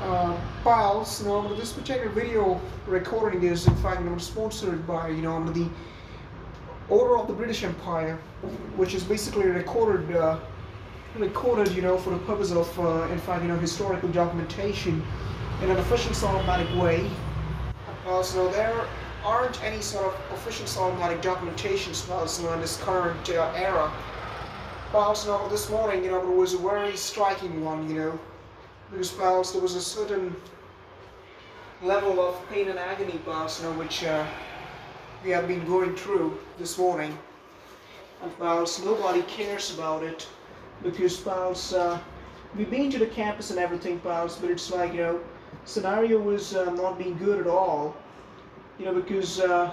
Pals, this particular video recording is in fact sponsored by the Order of the British Empire, which is basically recorded for the purpose of in fact historical documentation in an official cinematic way. So there aren't any sort of official cinematic documentations in this current era. This morning it was a very striking one, because there was a certain level of pain and agony which we have been going through this morning, and nobody cares about it, because we've been to the campus and everything, but it's like scenario was not being good at all, because the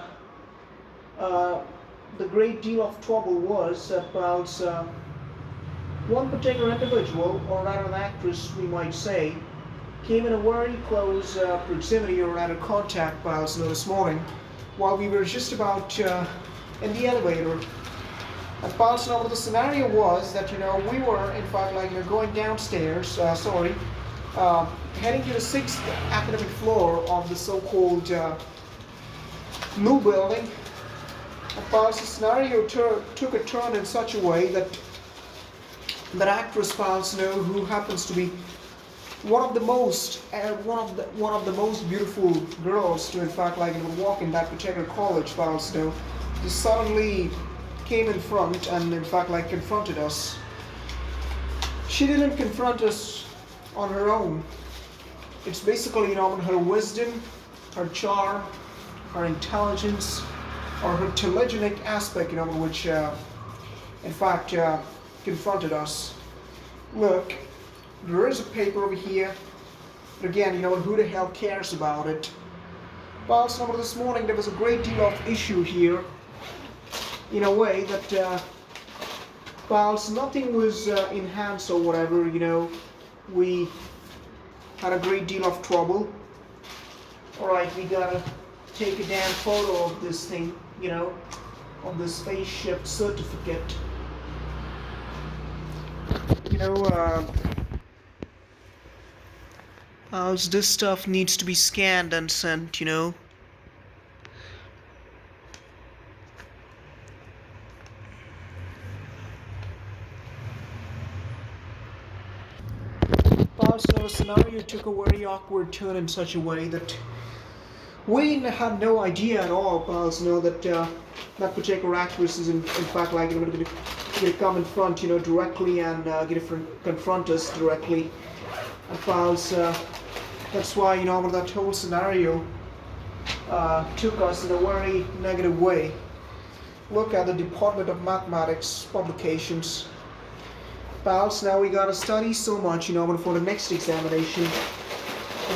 great deal of trouble was that one particular individual, or rather an actress we might say, came in a very close proximity, or rather contact this morning while we were just about in the elevator. And the scenario was that we were in fact going downstairs, heading to the 6th academic floor of the so-called new building. And the scenario took a turn in such a way that that actress who happens to be one of the most beautiful girls to in fact walk in that particular college, just suddenly came in front and in fact confronted us. She didn't confront us on her own. It's basically her wisdom, her charm, her intelligence, or her telegenic aspect, which in fact confronted us. Look, there is a paper over here, but again, who the hell cares about it? This morning there was a great deal of issue here, in a way that nothing was in hands or whatever, we had a great deal of trouble. Alright, we gotta take a damn photo of this thing, of this spaceship certificate. This stuff needs to be scanned and sent, The scenario took a very awkward turn in such a way that we had no idea at all, that that particular actress is in fact going to come in front, directly and confront us directly. And that's why that whole scenario took us in a very negative way. Look at the Department of Mathematics publications. Now we gotta study so much, for the next examination,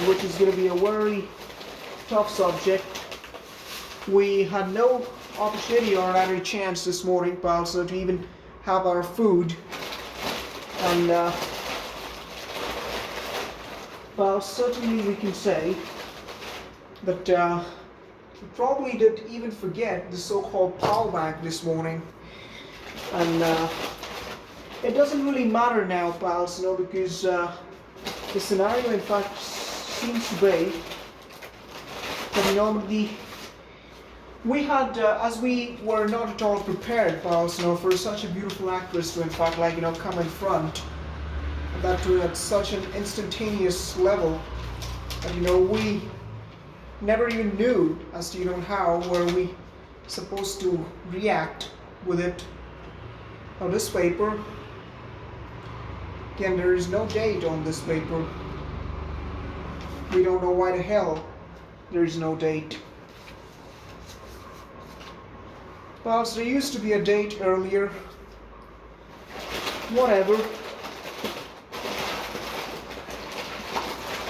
which is gonna be a very tough subject. We had no opportunity or rather chance this morning, to even have our food, and certainly we can say that we probably did even forget the so-called power bank this morning, and it doesn't really matter now, because the scenario in fact seems to be that we had, as we were not at all prepared, for such a beautiful actress to in fact come in front, that to at such an instantaneous level that we never even knew as to how were we supposed to react with it. Now this paper, again, there is no date on this paper. We don't know why the hell there is no date. There used to be a date earlier. Whatever.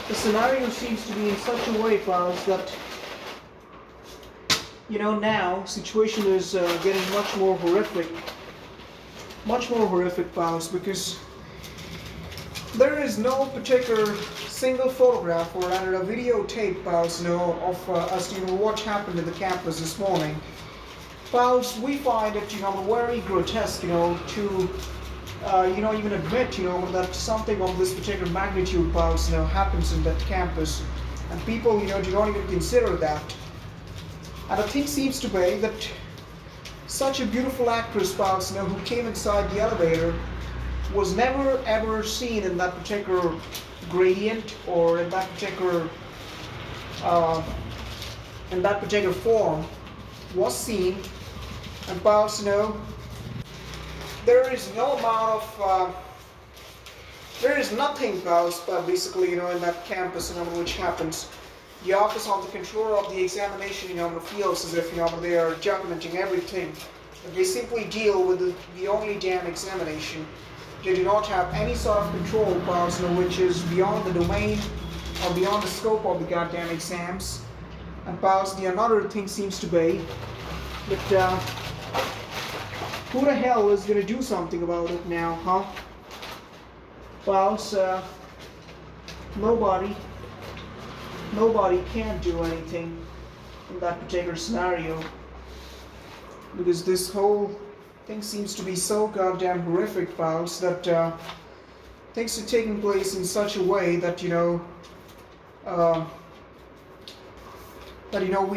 The scenario seems to be in such a way, that now situation is getting much more horrific, because there is no particular single photograph or rather a videotape, of as to what happened in the campus this morning. We find it, very grotesque, to even admit, that something of this particular magnitude, pals, happens in that campus, and people, do not even consider that. And the thing seems to be that such a beautiful actress, pals, who came inside the elevator, was never ever seen in that particular gradient or uh, in that particular form, was seen, and pals, there is no amount of there is nothing else basically in that campus which happens. The office of the controller of the examination feels as if they are documenting everything. They simply deal with the only damn examination. They do not have any sort of control powers which is beyond the domain or beyond the scope of the goddamn exams. And pals, the another thing seems to be that who the hell is going to do something about it now, huh? Pals, nobody can do anything in that particular scenario, because this whole thing seems to be so goddamn horrific, pals, that things are taking place in such a way that we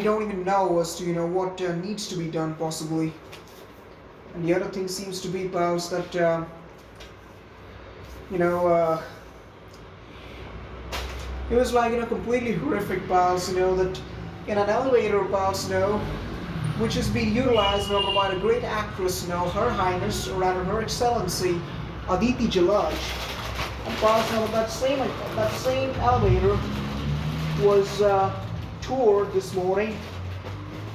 don't even know as to what needs to be done possibly. And the other thing seems to be, pals, that it was like completely horrific, pals, that in an elevator, pals, which is being utilized by the great actress, Her Highness, or rather Her Excellency, Aditi Jalaj. And pals, that same elevator was toured this morning.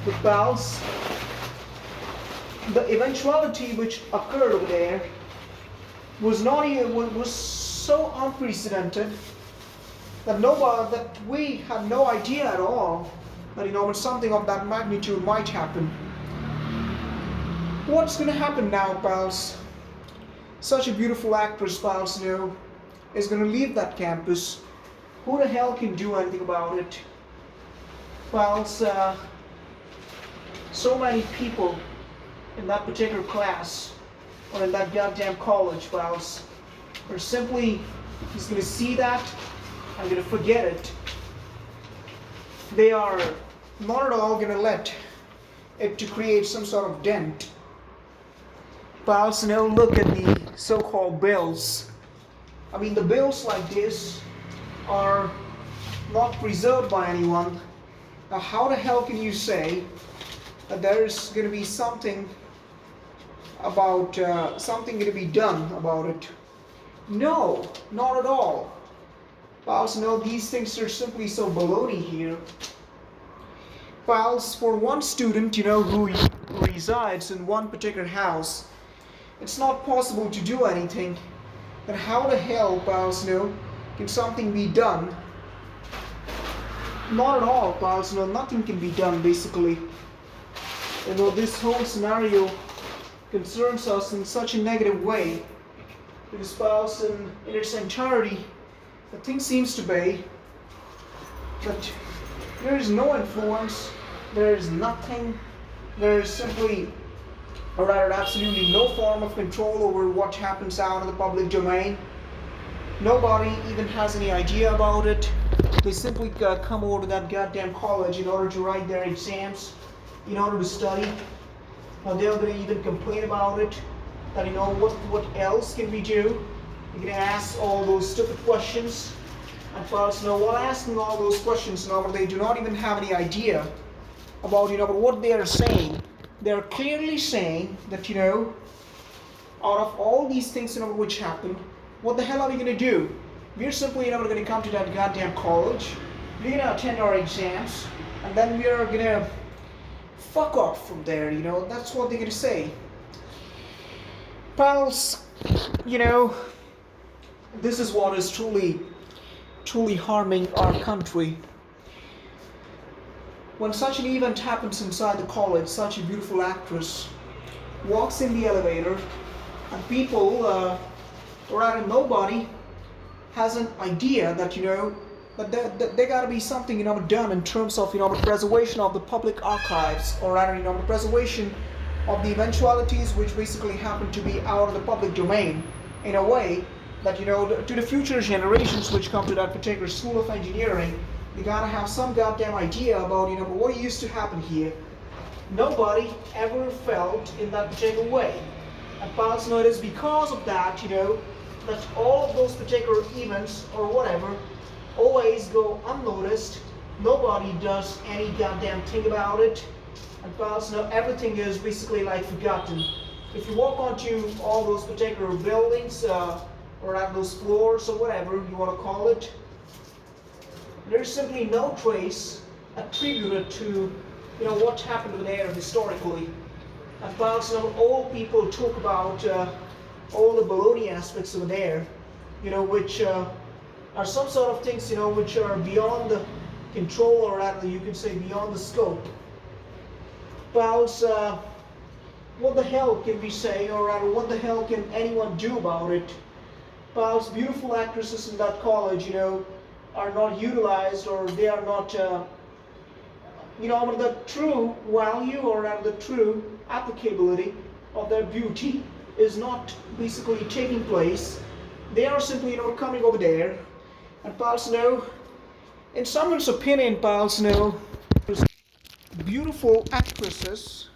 But pals, the eventuality which occurred over there was so unprecedented that we had no idea at all that when something of that magnitude might happen. What's going to happen now, pals? Such a beautiful actress, pals, is going to leave that campus. Who the hell can do anything about it? Pals, so many people in that particular class or in that goddamn college, pals, are simply just going to see that and going to forget it. They are not at all going to let it to create some sort of dent. Pals, look at the so-called bills. I mean, the bills like this are not preserved by anyone. Now, how the hell can you say that there is going to be something about something going to be done about it? No, not at all. Pals, these things are simply so baloney here. Pals, for one student, who resides in one particular house, it's not possible to do anything. Then how the hell, pals, can something be done? Not at all, pals, nothing can be done, basically. This whole scenario concerns us in such a negative way. Because, pals, in its entirety, the thing seems to be that there is no influence, there is nothing, there is simply, or rather absolutely no form of control over what happens out in the public domain. Nobody even has any idea about it. They simply come over to that goddamn college in order to write their exams, in order to study. Now they're going to even complain about it, that what else can we do? You're going to ask all those stupid questions. And pals, while asking all those questions, they do not even have any idea about what they are saying. They are clearly saying that out of all these things which happen, what the hell are we going to do? We're simply going to come to that goddamn college. We're going to attend our exams, and then we are going to fuck off from there. That's what they're going to say. Pals, this is what is truly harming our country. When such an event happens inside the college, such a beautiful actress walks in the elevator, and people, or rather nobody, has an idea that that there got to be something done in terms of the preservation of the public archives, or rather the preservation of the eventualities which basically happen to be out of the public domain. in a way that, to the future generations which come to that particular school of engineering, they gotta have some goddamn idea about, what used to happen here. Nobody ever felt in that particular way. And pals, it is because of that, that all of those particular events or whatever always go unnoticed. Nobody does any goddamn thing about it. And pals, everything is basically like forgotten. If you walk onto all those particular buildings, or at those floors or whatever you want to call it, there's simply no trace attributed to what happened over there historically. And pals, all people talk about all the baloney aspects over there, which are some sort of things, which are beyond the control, or rather you could say beyond the scope. Pals, what the hell can we say, or rather what the hell can anyone do about it? Pals, beautiful actresses in that college, are not utilized, or they are not, the true value, or rather the true applicability of their beauty is not basically taking place. They are simply, coming over there. And pals, in someone's opinion, pals, beautiful actresses